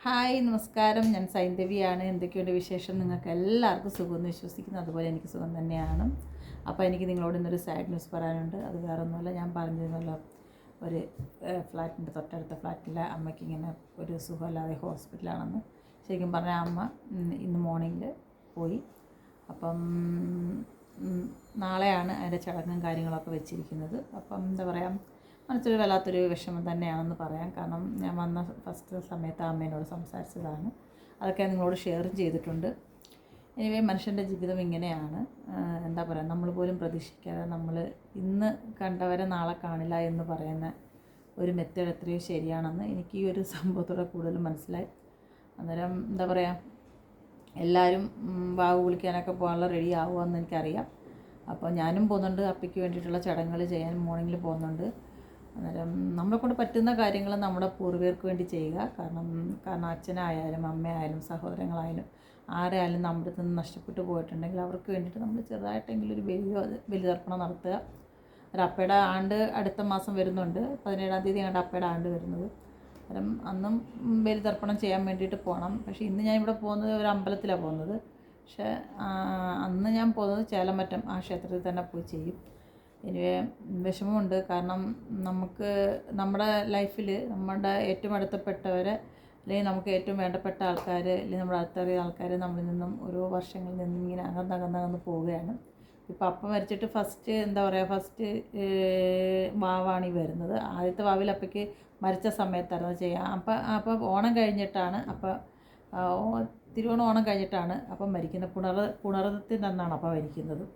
Hi നമസ്കാരം, ഞാൻ സൈന്ധവിയാണ്. എന്തൊക്കെയുണ്ട് വിശേഷം? നിങ്ങൾക്ക് എല്ലാവർക്കും സുഖമെന്ന് വിശ്വസിക്കുന്നു. അതുപോലെ എനിക്ക് സുഖം തന്നെയാണ്. അപ്പോൾ എനിക്ക് നിങ്ങളോട് ഇന്നൊരു സാഡ് ന്യൂസ് പറയാനുണ്ട്. അത് വേറെ ഒന്നുമല്ല, ഞാൻ പറഞ്ഞിരുന്നല്ലോ ഒരു ഫ്ലാറ്റിൻ്റെ തൊട്ടടുത്ത ഫ്ലാറ്റിലെ അമ്മയ്ക്ക് ഇങ്ങനെ ഒരു സുഖമില്ലാതെ ഹോസ്പിറ്റലാണെന്ന്. ശരിക്കും പറഞ്ഞാൽ അമ്മ ഇന്ന് മോർണിംഗിൽ പോയി. അപ്പം നാളെയാണ് അതിൻ്റെ ചടങ്ങും കാര്യങ്ങളൊക്കെ വെച്ചിരിക്കുന്നത്. അപ്പം എന്താ പറയുക, മനസ്സിൽ വല്ലാത്തൊരു വിഷമം തന്നെയാണെന്ന് പറയാം. കാരണം ഞാൻ വന്ന ഫസ്റ്റ് സമയത്ത് അമ്മേനോട് സംസാരിച്ചതാണ്, അതൊക്കെ നിങ്ങളോട് ഷെയറും ചെയ്തിട്ടുണ്ട്. എനിവേ, മനുഷ്യൻ്റെ ജീവിതം ഇങ്ങനെയാണ്. എന്താ പറയുക, നമ്മൾ പോലും പ്രതീക്ഷിക്കാതെ നമ്മൾ ഇന്ന് കണ്ടവരെ നാളെ കാണില്ല എന്ന് പറയുന്ന ഒരു മെത്തേഡ് എത്രയോ ശരിയാണെന്ന് എനിക്ക് ഈ ഒരു സംഭവത്തോടെ കൂടുതൽ മനസ്സിലായി. അന്നേരം എന്താ പറയുക, എല്ലാവരും വാവ് വിളിക്കാനൊക്കെ പോകാനുള്ള റെഡി ആവുമെന്ന് എനിക്കറിയാം. അപ്പോൾ ഞാനും പോകുന്നുണ്ട്, അപ്പയ്ക്ക് വേണ്ടിയിട്ടുള്ള ചടങ്ങുകൾ ചെയ്യാൻ മോർണിംഗിൽ പോകുന്നുണ്ട്. അന്നേരം നമ്മളെക്കൊണ്ട് പറ്റുന്ന കാര്യങ്ങൾ നമ്മുടെ പൂർവികർക്ക് വേണ്ടി ചെയ്യുക. കാരണം അച്ഛനായാലും അമ്മയായാലും സഹോദരങ്ങളായാലും ആരായാലും നമ്മുടെ അടുത്ത് നിന്ന് നഷ്ടപ്പെട്ടു പോയിട്ടുണ്ടെങ്കിൽ അവർക്ക് വേണ്ടിയിട്ട് നമ്മൾ ചെറുതായിട്ടെങ്കിലും ഒരു ബലിതർപ്പണം നടത്തുക. ഒരു അപ്പയുടെ ആണ്ട് അടുത്ത മാസം വരുന്നുണ്ട്, 17-ാം തീയതി ആണ് അപ്പയുടെ ആണ്ട് വരുന്നത്. അന്നേരം അന്നും ബലിതർപ്പണം ചെയ്യാൻ വേണ്ടിയിട്ട് പോകണം. പക്ഷേ ഇന്ന് ഞാൻ ഇവിടെ പോകുന്നത് ഒരു അമ്പലത്തിലാണ് പോകുന്നത്. പക്ഷേ അന്ന് ഞാൻ പോകുന്നത് ചേലമറ്റം ആ ക്ഷേത്രത്തിൽ തന്നെ പോയി ചെയ്യും. എനിവേ, വിഷമമുണ്ട്. കാരണം നമുക്ക് നമ്മുടെ ലൈഫിൽ നമ്മുടെ ഏറ്റവും അടുത്തപ്പെട്ടവരെ, അല്ലെങ്കിൽ നമുക്ക് ഏറ്റവും വേണ്ടപ്പെട്ട ആൾക്കാർ, അല്ലെങ്കിൽ നമ്മുടെ അടുത്തറിയ ആൾക്കാർ നമ്മളിൽ നിന്നും ഓരോ വർഷങ്ങളിൽ നിന്നും ഇങ്ങനെ അകന്നകന്നകന്ന് പോവുകയാണ്. ഇപ്പോൾ അപ്പ മരിച്ചിട്ട് ഫസ്റ്റ് വാവാണ് ഈ വരുന്നത്. ആദ്യത്തെ വാവിൽ അപ്പയ്ക്ക് മരിച്ച സമയത്തായിരുന്നു ചെയ്യാം. അപ്പം ഓണം കഴിഞ്ഞിട്ടാണ് തിരുവോണം കഴിഞ്ഞിട്ടാണ് അപ്പം മരിക്കുന്നത്. പുണർത്തിൻ്റെ അന്നാണ് അപ്പം മരിക്കുന്നത്.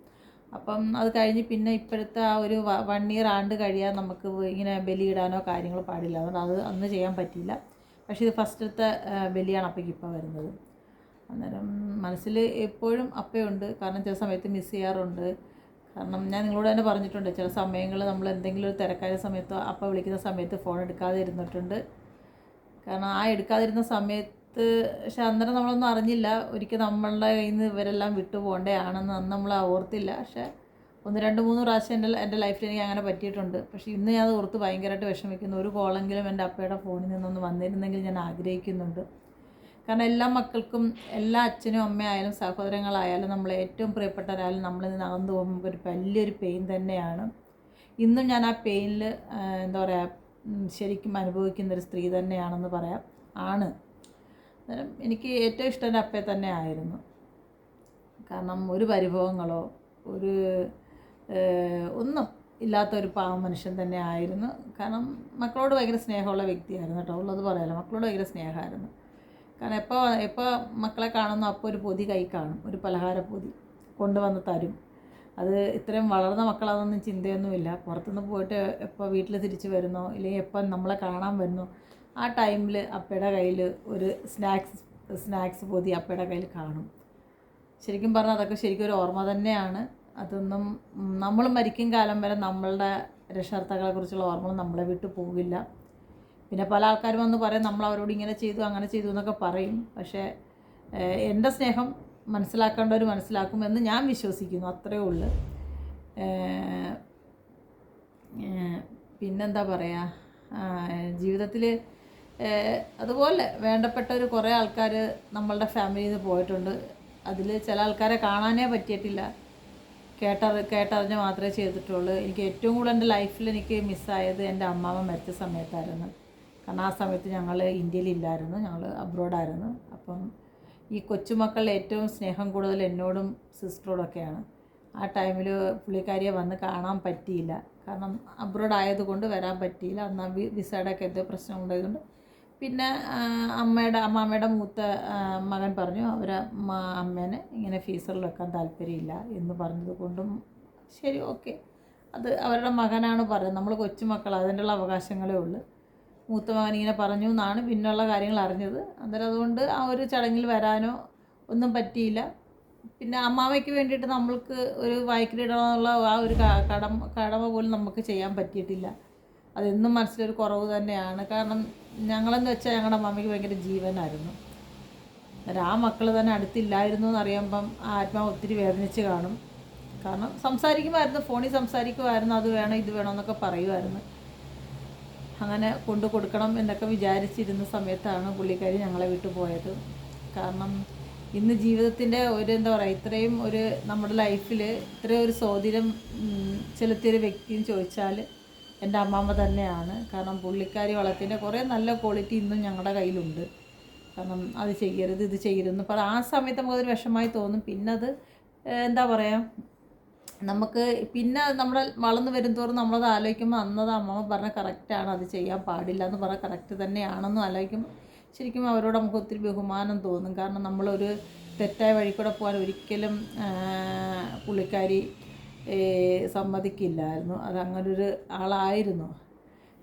അപ്പം അത് കഴിഞ്ഞ് പിന്നെ ഇപ്പോഴത്തെ ആ ഒരു 1 ഇയർ ആണ്ട് കഴിയാൻ നമുക്ക് ഇങ്ങനെ ബലിയിടാനോ കാര്യങ്ങളോ പാടില്ല. അതുകൊണ്ട് അത് അന്ന് ചെയ്യാൻ പറ്റിയില്ല. പക്ഷേ ഇത് ഫസ്റ്റത്തെ ബലിയാണ് അപ്പയ്ക്ക് ഇപ്പോൾ വരുന്നത്. അന്നേരം മനസ്സിൽ എപ്പോഴും അപ്പയുണ്ട്. കാരണം ചില സമയത്ത് മിസ് ചെയ്യാറുണ്ട്. കാരണം ഞാൻ നിങ്ങളോട് തന്നെ പറഞ്ഞിട്ടുണ്ട്, ചില സമയങ്ങളിൽ നമ്മൾ എന്തെങ്കിലും ഒരു തിരക്കായ സമയത്തോ അപ്പ വിളിക്കുന്ന സമയത്ത് ഫോൺ എടുക്കാതെ ഇരുന്നിട്ടുണ്ട്. കാരണം ആ എടുക്കാതിരുന്ന സമയത്ത് പക്ഷെ അന്നേരം നമ്മളൊന്നും അറിഞ്ഞില്ല. ഒരിക്കൽ നമ്മളുടെ കയ്യിൽ നിന്ന് ഇവരെല്ലാം വിട്ടു പോകേണ്ടതാണെന്ന് അന്ന് നമ്മൾ ഓർത്തില്ല. പക്ഷേ 1, 2, 3 പ്രാവശ്യം എൻ്റെ ലൈഫിൽ എനിക്ക് അങ്ങനെ പറ്റിയിട്ടുണ്ട്. പക്ഷേ ഇന്ന് ഞാൻ അത് ഓർത്ത് ഭയങ്കരമായിട്ട് വിഷമിക്കുന്നു. ഒരു കോളെങ്കിലും എൻ്റെ അപ്പയുടെ ഫോണിൽ നിന്നൊന്ന് വന്നിരുന്നെങ്കിൽ ഞാൻ ആഗ്രഹിക്കുന്നുണ്ട്. കാരണം എല്ലാ മക്കൾക്കും, എല്ലാ അച്ഛനും അമ്മയായാലും സഹോദരങ്ങളായാലും നമ്മളെ ഏറ്റവും പ്രിയപ്പെട്ടവരായാലും നമ്മളിൽ നിന്ന് അകന്നു പോകുമ്പോൾ ഒരു വലിയൊരു പെയിൻ തന്നെയാണ്. ഇന്നും ഞാൻ ആ പെയിനിൽ എന്താ പറയുക, ശരിക്കും അനുഭവിക്കുന്നൊരു സ്ത്രീ തന്നെയാണെന്ന് പറയാം. ആണ്. അന്നേരം എനിക്ക് ഏറ്റവും ഇഷ്ടം എൻ്റെ അപ്പയെ തന്നെ ആയിരുന്നു. കാരണം ഒരു പരിഭവങ്ങളോ ഒരു ഒന്നും ഇല്ലാത്തൊരു പാവം മനുഷ്യൻ തന്നെ ആയിരുന്നു. കാരണം മക്കളോട് ഭയങ്കര സ്നേഹമുള്ള വ്യക്തിയായിരുന്നു കേട്ടോ. ഉള്ളത് പറയാമല്ലോ, മക്കളോട് ഭയങ്കര സ്നേഹമായിരുന്നു. കാരണം എപ്പോൾ മക്കളെ കാണുന്നു അപ്പോൾ ഒരു പൊതി കൈ കാണും, ഒരു പലഹാര പൊതി കൊണ്ടുവന്ന് തരും. അത് ഇത്രയും വളർന്ന മക്കളാണെന്നൊന്നും ചിന്തയൊന്നുമില്ല. പുറത്തുനിന്ന് പോയിട്ട് എപ്പോൾ വീട്ടിൽ തിരിച്ച് വരുന്നോ, ഇല്ലെങ്കിൽ എപ്പം നമ്മളെ കാണാൻ വരുന്നോ ആ ടൈമിൽ അപ്പയുടെ കയ്യിൽ ഒരു സ്നാക്സ് പൊതി അപ്പയുടെ കയ്യിൽ കാണും. ശരിക്കും പറഞ്ഞാൽ അതൊക്കെ ശരിക്കും ഒരു ഓർമ്മ തന്നെയാണ്. അതൊന്നും നമ്മൾ മരിക്കും കാലം വരെ നമ്മളുടെ രക്ഷകർത്താക്കളെക്കുറിച്ചുള്ള ഓർമ്മകൾ നമ്മളെ വിട്ടു പോകില്ല. പിന്നെ പല ആൾക്കാരും വന്ന് പറയും നമ്മൾ അവരോട് ഇങ്ങനെ ചെയ്തു അങ്ങനെ ചെയ്തു എന്നൊക്കെ പറയും. പക്ഷേ എൻ്റെ സ്നേഹം മനസ്സിലാക്കേണ്ടവർ മനസ്സിലാക്കുമെന്ന് ഞാൻ വിശ്വസിക്കുന്നു. അത്രയേ ഉള്ളൂ. പിന്നെന്താ പറയുക, ജീവിതത്തിൽ അതുപോലെ വേണ്ടപ്പെട്ട കുറേ ആൾക്കാർ നമ്മളുടെ ഫാമിലിയിൽ നിന്ന് പോയിട്ടുണ്ട്. അതിൽ ചില ആൾക്കാരെ കാണാനേ പറ്റിയിട്ടില്ല, കേട്ടറിഞ്ഞ് മാത്രമേ ചെയ്തിട്ടുള്ളൂ. എനിക്ക് ഏറ്റവും കൂടുതൽ എൻ്റെ ലൈഫിൽ എനിക്ക് മിസ്സായത് എൻ്റെ അമ്മാമ്മ മരിച്ച സമയത്തായിരുന്നു. കാരണം ആ സമയത്ത് ഞങ്ങൾ ഇന്ത്യയിലില്ലായിരുന്നു, ഞങ്ങൾ അബ്രോഡായിരുന്നു. അപ്പം ഈ കൊച്ചുമക്കളുടെ ഏറ്റവും സ്നേഹം കൂടുതൽ എന്നോടും സിസ്റ്ററോടൊക്കെയാണ്. ആ ടൈമിൽ പുള്ളിക്കാരിയെ വന്ന് കാണാൻ പറ്റിയില്ല. കാരണം അബ്രോഡ് ആയതുകൊണ്ട് വരാൻ പറ്റിയില്ല. അന്ന് വിസയുടെ ഒക്കെ എന്തോ പ്രശ്നം ഉണ്ടായതുകൊണ്ട്. പിന്നെ അമ്മാമ്മയുടെ മൂത്ത മകൻ പറഞ്ഞു അമ്മേനെ ഇങ്ങനെ ഫീസറിൽ വെക്കാൻ താല്പര്യമില്ല എന്ന് പറഞ്ഞത് കൊണ്ടും ശരി, ഓക്കെ, അത് അവരുടെ മകനാണ് പറയുന്നത്. നമ്മൾ കൊച്ചുമക്കൾ, അതിൻ്റെയുള്ള അവകാശങ്ങളേ ഉള്ളൂ. മൂത്ത മകൻ ഇങ്ങനെ പറഞ്ഞു എന്നാണ് പിന്നെയുള്ള കാര്യങ്ങൾ അറിഞ്ഞത്. അന്നേരം അതുകൊണ്ട് ആ ഒരു ചടങ്ങിൽ വരാനോ ഒന്നും പറ്റിയില്ല. പിന്നെ അമ്മാവയ്ക്ക് വേണ്ടിയിട്ട് നമ്മൾക്ക് ഒരു വായ്ക്കലിടണമെന്നുള്ള ആ ഒരു കടമ പോലും നമുക്ക് ചെയ്യാൻ പറ്റിയിട്ടില്ല. അതെന്നും മനസ്സിലൊരു കുറവ് തന്നെയാണ്. കാരണം ഞങ്ങളെന്ന് വെച്ചാൽ ഞങ്ങളുടെ അമ്മയ്ക്ക് ഭയങ്കര ജീവനായിരുന്നു. ആ മക്കൾ തന്നെ അടുത്തില്ലായിരുന്നു എന്നറിയുമ്പം ആ ആത്മാവ് ഒത്തിരി വേദനിച്ച് കാണും. കാരണം സംസാരിക്കുമായിരുന്നു, ഫോണിൽ സംസാരിക്കുമായിരുന്നു, അത് വേണം ഇത് വേണം എന്നൊക്കെ പറയുമായിരുന്നു. അങ്ങനെ കൊണ്ടു കൊടുക്കണം എന്നൊക്കെ വിചാരിച്ചിരുന്ന സമയത്താണ് പുള്ളിക്കാരി ഞങ്ങളെ വിട്ടു പോയത്. കാരണം ഇന്ന് ജീവിതത്തിൻ്റെ ഒരു എന്താ പറയുക, ഇത്രയും ഒരു നമ്മുടെ ലൈഫിൽ ഇത്രയും ഒരു സ്വാധീനം ചെലുത്തിയൊരു വ്യക്തിയെന്ന് ചോദിച്ചാൽ എൻ്റെ അമ്മാമ്മ തന്നെയാണ്. കാരണം പുള്ളിക്കാരി വളർത്തിൻ്റെ കുറേ നല്ല ക്വാളിറ്റി ഇന്നും ഞങ്ങളുടെ കയ്യിലുണ്ട്. കാരണം അത് ചെയ്യരുത്, ഇത് ചെയ്യരുതെന്ന് പറ ആ സമയത്ത് നമുക്കതൊരു വിഷമമായി തോന്നും. പിന്നെ അത് എന്താ പറയുക, നമുക്ക് പിന്നെ നമ്മുടെ വളർന്ന് വരുംതോറും നമ്മളത് ആലോചിക്കുമ്പോൾ അന്നത് അമ്മമ്മ പറഞ്ഞ കറക്റ്റാണ്, അത് ചെയ്യാൻ പാടില്ല എന്ന് പറഞ്ഞാൽ കറക്റ്റ് തന്നെയാണെന്ന് ആലോചിക്കുമ്പോൾ ശരിക്കും അവരോട് നമുക്ക് ഒത്തിരി ബഹുമാനം തോന്നും. കാരണം നമ്മളൊരു തെറ്റായ വഴി കൂടെ പോകാൻ ഒരിക്കലും പുള്ളിക്കാരി സമ്മതിക്കില്ലായിരുന്നു. അതങ്ങനൊരു ആളായിരുന്നു.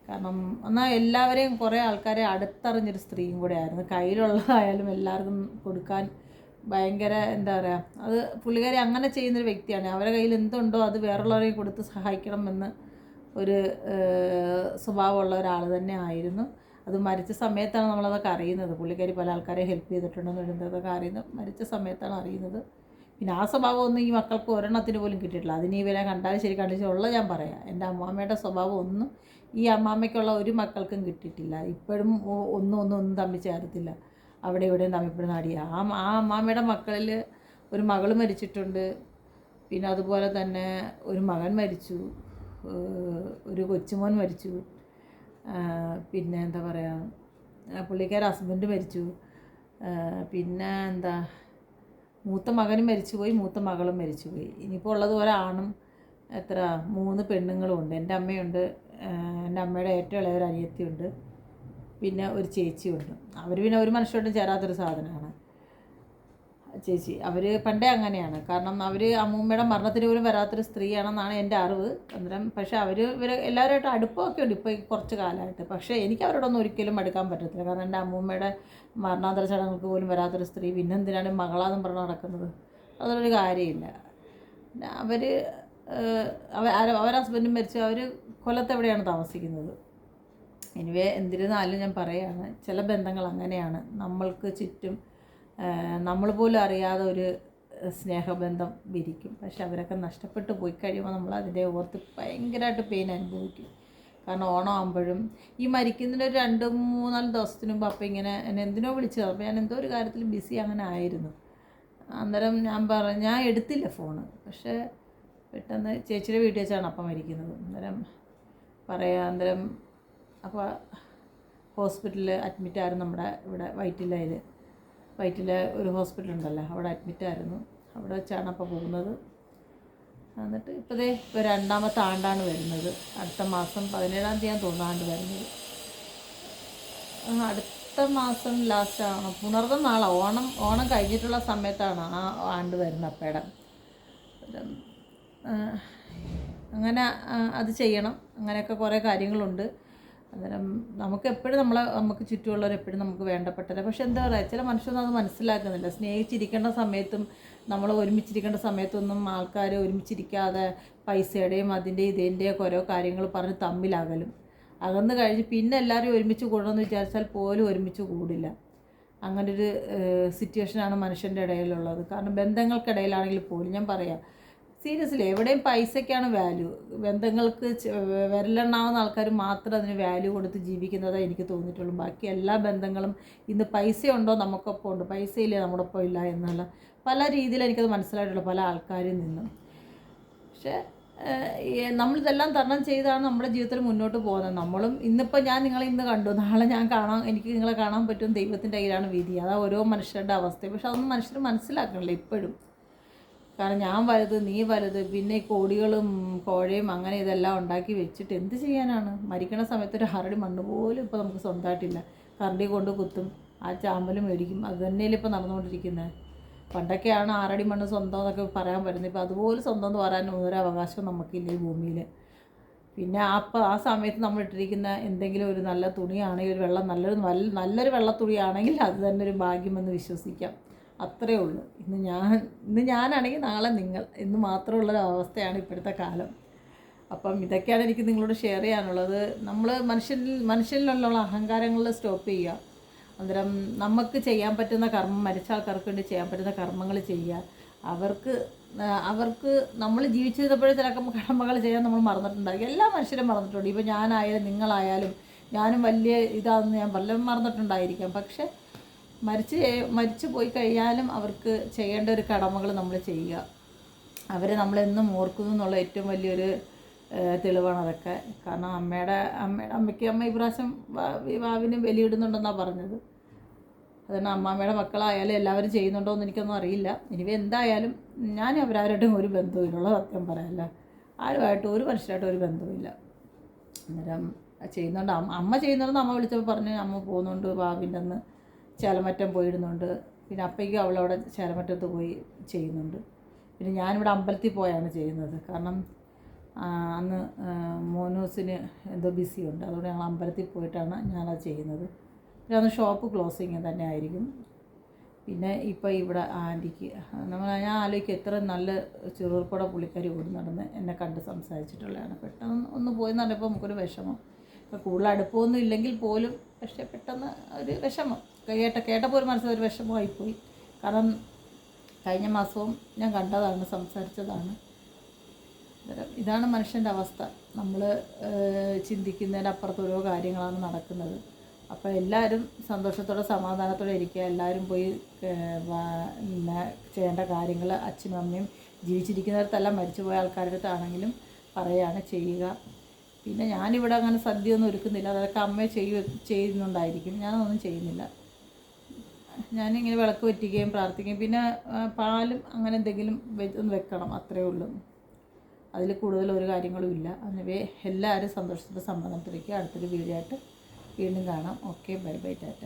കാരണം എന്നാൽ എല്ലാവരെയും കുറേ ആൾക്കാരെ അടുത്തറിഞ്ഞൊരു സ്ത്രീയും കൂടെ ആയിരുന്നു. കയ്യിലുള്ളതായാലും എല്ലാവർക്കും കൊടുക്കാൻ ഭയങ്കര എന്താ പറയുക, അത് പുള്ളിക്കാരി അങ്ങനെ ചെയ്യുന്നൊരു വ്യക്തിയാണ്. അവരുടെ കയ്യിൽ എന്തുണ്ടോ അത് വേറുള്ളവരെയും കൊടുത്ത് സഹായിക്കണമെന്ന് ഒരു സ്വഭാവമുള്ള ഒരാൾ തന്നെ ആയിരുന്നു. അത് മരിച്ച സമയത്താണ് നമ്മളതൊക്കെ അറിയുന്നത്. പുള്ളിക്കാരി പല ആൾക്കാരെ ഹെൽപ്പ് ചെയ്തിട്ടുണ്ടെന്ന് ഇടുന്നതൊക്കെ അറിയുന്നത് മരിച്ച സമയത്താണ് അറിയുന്നത്. പിന്നെ ആ സ്വഭാവമൊന്നും ഈ മക്കൾക്ക് ഒരെണ്ണത്തിന് പോലും കിട്ടിയിട്ടില്ല. അതിന് ഇവരെ കണ്ടാലും ശരി കണ്ടിച്ച് ഉള്ള ഞാൻ പറയാം, എൻ്റെ അമ്മാമ്മയുടെ സ്വഭാവം ഒന്നും ഈ അമ്മാമ്മയ്ക്കുള്ള ഒരു മക്കൾക്കും കിട്ടിയിട്ടില്ല. ഇപ്പോഴും ഒന്നും തമ്മിൽ ചേർത്തില്ല. അവിടെ ഇവിടെയും തമ്മിൽപ്പെടുന്ന അടിയാണ്. ആ അമ്മാമ്മയുടെ മക്കളിൽ ഒരു മകൾ മരിച്ചിട്ടുണ്ട്. പിന്നെ അതുപോലെ തന്നെ ഒരു മകൻ മരിച്ചു, ഒരു കൊച്ചുമോൻ മരിച്ചു. പിന്നെ എന്താ പറയുക, പുള്ളിക്കാരുടെ ഹസ്ബൻഡ് മരിച്ചു. പിന്നെ എന്താ, മൂത്ത മകനും മരിച്ചുപോയി, മൂത്ത മകളും മരിച്ചുപോയി. ഇനിയിപ്പോൾ ഉള്ളത് ഒരാണും എത്ര 3 പെണ്ണുങ്ങളും ഉണ്ട്. എൻ്റെ അമ്മയുണ്ട്, എൻ്റെ അമ്മയുടെ ഏറ്റവും ഇളയൊരു അനിയത്തിയുണ്ട്, പിന്നെ ഒരു ചേച്ചിയുണ്ട്. അവർ പിന്നെ ഒരു മനുഷ്യരോടും ചേരാത്തൊരു സാധനമാണ് ചേച്ചി. അവർ പണ്ടേ അങ്ങനെയാണ്. കാരണം അവർ അമ്മൂമ്മയുടെ മരണത്തിന് പോലും വരാത്തൊരു സ്ത്രീയാണെന്നാണ് എൻ്റെ അറിവ്. അന്നേരം പക്ഷേ ഇവർ എല്ലാവരുമായിട്ട് അടുപ്പമൊക്കെ ഉണ്ട് ഇപ്പോൾ കുറച്ച് കാലമായിട്ട്. പക്ഷേ എനിക്ക് അവരോടൊന്നും ഒരിക്കലും അടുക്കാൻ പറ്റത്തില്ല. കാരണം എൻ്റെ അമ്മൂമ്മയുടെ മരണാന്തര ചടങ്ങുകൾക്ക് പോലും വരാത്തൊരു സ്ത്രീ പിന്നെന്തിനാണ് മകളാന്നും പറഞ്ഞ് നടക്കുന്നത്? അതൊരു കാര്യമില്ല. അവർ ഹസ്ബൻഡും മരിച്ചു. അവർ കൊല്ലത്തെവിടെയാണ് താമസിക്കുന്നത്. എനിവേ എന്തിരുന്നാലും ഞാൻ പറയുകയാണ്, ചില ബന്ധങ്ങൾ അങ്ങനെയാണ്. നമ്മൾക്ക് ചുറ്റും നമ്മൾ പോലും അറിയാതെ ഒരു സ്നേഹബന്ധം വിരിക്കും. പക്ഷെ അവരൊക്കെ നഷ്ടപ്പെട്ടു പോയി കഴിയുമ്പോൾ നമ്മൾ അതിൻ്റെ ഓർത്ത് ഭയങ്കരമായിട്ട് പെയിൻ അനുഭവിക്കും. കാരണം ഓണം ആകുമ്പോഴും ഈ മരിക്കുന്നതിന് ഒരു 2-3-4 ദിവസത്തിന് മുമ്പ് അപ്പം ഇങ്ങനെ എന്നെ എന്തിനോ വിളിച്ചത്. അപ്പോൾ ഞാൻ എന്തോ ഒരു കാര്യത്തിൽ ബിസി അങ്ങനെ ആയിരുന്നു. അന്നേരം ഞാൻ എടുത്തില്ല ഫോണ്. പക്ഷേ പെട്ടെന്ന് ചേച്ചിയുടെ വീട്ടിൽ വെച്ചാണ് അപ്പം മരിക്കുന്നത്. അന്നേരം അപ്പോൾ ഹോസ്പിറ്റലിൽ അഡ്മിറ്റായിരുന്നു. നമ്മുടെ ഇവിടെ വൈറ്റിലെ ഒരു ഹോസ്പിറ്റൽ ഉണ്ടല്ലോ, അവിടെ അഡ്മിറ്റായിരുന്നു. അവിടെ വെച്ചാണ് അപ്പോൾ പോകുന്നത്. എന്നിട്ട് ഇപ്പോൾ 2ാമത്തെ ആണ്ടാണ് വരുന്നത്. അടുത്ത മാസം 17-ാം തീയതി തോന്നുന്നു ആണ്ട് വരുന്നത്. അടുത്ത മാസം ലാസ്റ്റാണ് പുണർന്ന നാളാണ്. ഓണം കഴിഞ്ഞിട്ടുള്ള സമയത്താണ് ആ ആണ്ട് വരുന്നത് അപ്പയുടെ. അങ്ങനെ അത് ചെയ്യണം. അങ്ങനെയൊക്കെ കുറേ കാര്യങ്ങളുണ്ട്. അന്നേരം നമുക്കെപ്പോഴും നമുക്ക് ചുറ്റുമുള്ളവരെപ്പോഴും നമുക്ക് വേണ്ടപ്പെട്ടത്. പക്ഷെ എന്താ പറയുക, ചില മനുഷ്യരൊന്നും അത് മനസ്സിലാക്കുന്നില്ല. സ്നേഹിച്ചിരിക്കേണ്ട സമയത്തും നമ്മൾ ഒരുമിച്ചിരിക്കേണ്ട സമയത്തൊന്നും ആൾക്കാർ ഒരുമിച്ചിരിക്കാതെ പൈസയുടെയും ഇതിൻ്റെയൊക്കെ ഓരോ കാര്യങ്ങൾ പറഞ്ഞ് തമ്മിലകലും. അകന്ന് കഴിഞ്ഞ് പിന്നെ എല്ലാവരും ഒരുമിച്ച് കൂടണമെന്ന് വിചാരിച്ചാൽ പോലും ഒരുമിച്ച് കൂടില്ല. അങ്ങനൊരു സിറ്റുവേഷനാണ് മനുഷ്യൻ്റെ ഇടയിലുള്ളത്. കാരണം ബന്ധങ്ങൾക്കിടയിലാണെങ്കിൽ പോലും ഞാൻ പറയാം, സീരിയസ്ലി എവിടെയും പൈസയ്ക്കാണ് വാല്യൂ. ബന്ധങ്ങൾക്ക് വിരലെണ്ണാവുന്ന ആൾക്കാർ മാത്രം അതിന് വാല്യൂ കൊടുത്ത് ജീവിക്കുന്നതേ എനിക്ക് തോന്നിയിട്ടുള്ളൂ. ബാക്കി എല്ലാ ബന്ധങ്ങളും ഇന്ന് പൈസയുണ്ടോ നമുക്കൊപ്പം ഉണ്ട്, പൈസയില്ലേ നമ്മുടെ ഒപ്പം ഇല്ല എന്നുള്ള പല രീതിയിൽ എനിക്കത് മനസ്സിലായിട്ടുള്ളൂ പല ആൾക്കാരിൽ നിന്നും. പക്ഷേ നമ്മളിതെല്ലാം തരണം ചെയ്താണ് നമ്മുടെ ജീവിതത്തിൽ മുന്നോട്ട് പോകുന്നത്. നമ്മളും ഇന്നിപ്പോൾ ഞാൻ നിങ്ങളെ ഇന്ന് കണ്ടു, നാളെ എനിക്ക് നിങ്ങളെ കാണാൻ പറ്റും. ദൈവത്തിൻ്റെ കയ്യിലാണ് വിധി. അതാ ഓരോ മനുഷ്യരുടെ അവസ്ഥ. പക്ഷെ അതൊന്നും മനുഷ്യർ മനസ്സിലാക്കണില്ല ഇപ്പോഴും. കാരണം ഞാൻ വലുത്, നീ വലുത്, പിന്നെ ഈ കോടികളും കോഴയും അങ്ങനെ ഇതെല്ലാം ഉണ്ടാക്കി വെച്ചിട്ട് എന്ത് ചെയ്യാനാണ്? മരിക്കണ സമയത്ത് ഒരു 6 അടി മണ്ണ് പോലും ഇപ്പോൾ നമുക്ക് സ്വന്തമായിട്ടില്ല. കറണ്ടി കൊണ്ട് കുത്തും, ആ ചാമ്പൽ മേടിക്കും. അത് തന്നെയല്ലേ ഇപ്പോൾ നടന്നുകൊണ്ടിരിക്കുന്നത്. പണ്ടൊക്കെയാണ് 6 അടി മണ്ണ് സ്വന്തം എന്നൊക്കെ പറയാൻ പറ്റുന്നത്. ഇപ്പോൾ അതുപോലെ സ്വന്തം എന്ന് പറയാൻ ഒരു അവകാശവും നമുക്കില്ല ഈ ഭൂമിയിൽ. പിന്നെ ആ സമയത്ത് നമ്മൾ ഇട്ടിരിക്കുന്ന എന്തെങ്കിലും ഒരു നല്ല തുണിയാണെങ്കിൽ, നല്ലൊരു വെള്ള തുണിയാണെങ്കിൽ അത് തന്നെ ഒരു ഭാഗ്യമെന്ന് വിശ്വസിക്കാം. അത്രയേ ഉള്ളൂ. ഇന്ന് ഞാനാണെങ്കിൽ നാളെ നിങ്ങൾ എന്ന് മാത്രമുള്ളൊരു അവസ്ഥയാണ് ഇപ്പോഴത്തെ കാലം. അപ്പം ഇതൊക്കെയാണ് എനിക്ക് നിങ്ങളോട് ഷെയർ ചെയ്യാനുള്ളത്. നമ്മൾ മനുഷ്യനിലുള്ള അഹങ്കാരങ്ങളിൽ സ്റ്റോപ്പ് ചെയ്യുക. അന്നേരം നമുക്ക് ചെയ്യാൻ പറ്റുന്ന കർമ്മം, മരിച്ച ആൾക്കാർക്ക് വേണ്ടി ചെയ്യാൻ പറ്റുന്ന കർമ്മങ്ങൾ ചെയ്യുക. അവർക്ക് നമ്മൾ ജീവിച്ചിരുന്നപ്പോഴേ ചില കർമ്മങ്ങൾ ചെയ്യാൻ നമ്മൾ മറന്നിട്ടുണ്ടാകും. എല്ലാ മനുഷ്യരും മറന്നിട്ടുണ്ട്. ഇപ്പോൾ ഞാനായാലും നിങ്ങളായാലും ഞാനും വലിയ ഇതാണെന്ന് ഞാൻ വല്ലതും മറന്നിട്ടുണ്ടായിരിക്കാം. പക്ഷെ മരിച്ചു പോയി കഴിഞ്ഞാലും അവർക്ക് ചെയ്യേണ്ട ഒരു കടമകൾ നമ്മൾ ചെയ്യുക. അവരെ നമ്മളെന്നും ഓർക്കുന്നു എന്നുള്ള ഏറ്റവും വലിയൊരു തെളിവാണ് അതൊക്കെ. കാരണം അമ്മയ്ക്ക് അമ്മ ഇപ്രാവശ്യം വാവിന് ബലിയിടുന്നുണ്ടെന്നാണ് പറഞ്ഞത്. അതുകൊണ്ട് അമ്മാമ്മയുടെ മക്കളായാലും എല്ലാവരും ചെയ്യുന്നുണ്ടോ എന്ന് എനിക്കൊന്നും അറിയില്ല. ഇനി എന്തായാലും ഞാൻ അവരായിട്ടും ഒരു ബന്ധവുമില്ല, സത്യം പറയാമല്ല. ആരുമായിട്ടും ഒരു മനുഷ്യരായിട്ടും ഒരു ബന്ധവുമില്ല. അന്നേരം ചെയ്യുന്നുണ്ട്. അമ്മ ചെയ്യുന്നുണ്ടെന്ന് അമ്മ വിളിച്ചപ്പോൾ പറഞ്ഞ് അമ്മ പോകുന്നുണ്ട്, വാവിൻ്റെ അന്ന് ചേലമറ്റം പോയിടുന്നുണ്ട്. പിന്നെ അപ്പയ്ക്കും അവളവിടെ ചേലമറ്റത്ത് പോയി ചെയ്യുന്നുണ്ട്. പിന്നെ ഞാനിവിടെ അമ്പലത്തിൽ പോയാണ് ചെയ്യുന്നത്. കാരണം അന്ന് മോനൂസിന് എന്തോ ബിസിയുണ്ട്, അതുകൊണ്ട് ഞങ്ങൾ അമ്പലത്തിൽ പോയിട്ടാണ് ഞാനത് ചെയ്യുന്നത്. പിന്നെ അന്ന് ഷോപ്പ് ക്ലോസിങ് തന്നെ ആയിരിക്കും. പിന്നെ ഇപ്പോൾ ഇവിടെ ആൻറ്റിക്ക് ഞാൻ ആലോചിക്കും എത്ര നല്ല ചെറുപ്പുറ പുള്ളിക്കാരി ഓടി നടന്ന് എന്നെ കണ്ട് സംസാരിച്ചിട്ടുള്ളതാണ്. പെട്ടെന്ന് ഒന്ന് പോയി നടന്നപ്പോൾ നമുക്കൊരു വിഷമം. ഇപ്പോൾ കൂടുതൽ അടുപ്പമൊന്നും ഇല്ലെങ്കിൽ പോലും പക്ഷേ പെട്ടെന്ന് ഒരു വിഷമം കേട്ടപ്പോൾ ഒരു മനസ്സിലൊരു വിഷമമായിപ്പോയി. കാരണം കഴിഞ്ഞ മാസവും ഞാൻ കണ്ടതാണ്, സംസാരിച്ചതാണ്. ഇതാണ് മനുഷ്യൻ്റെ അവസ്ഥ. നമ്മൾ ചിന്തിക്കുന്നതിൻ്റെ അപ്പുറത്ത് ഓരോ കാര്യങ്ങളാണ് നടക്കുന്നത്. അപ്പോൾ എല്ലാവരും സന്തോഷത്തോടെ സമാധാനത്തോടെ ഇരിക്കുക. എല്ലാവരും പോയി ചെയ്യേണ്ട കാര്യങ്ങൾ അച്ഛനും അമ്മയും ജീവിച്ചിരിക്കുന്നിടത്തെല്ലാം മരിച്ചുപോയ ആൾക്കാരുടെ അടുത്താണെങ്കിലും പറയുകയാണ് ചെയ്യുക. പിന്നെ ഞാനിവിടെ അങ്ങനെ സദ്യ ഒന്നും ഒരുക്കുന്നില്ല, അതൊക്കെ അമ്മയെ ചെയ്യുന്നുണ്ടായിരിക്കും. ഞാനൊന്നും ചെയ്യുന്നില്ല. ഞാനിങ്ങനെ വിളക്ക് വറ്റിക്കുകയും പ്രാർത്ഥിക്കുകയും പിന്നെ പാലും അങ്ങനെ എന്തെങ്കിലും വെക്കണം, അത്രയേ ഉള്ളൂ. അതിൽ കൂടുതൽ ഒരു കാര്യങ്ങളും ഇല്ല. അങ്ങനെ എല്ലാവരും സന്തോഷത്തോടെ സമാധാനത്തിലേക്ക് അടുത്തൊരു വീഡിയോ ആയിട്ട് വീണ്ടും കാണാം. Okay, bye bye, Tata.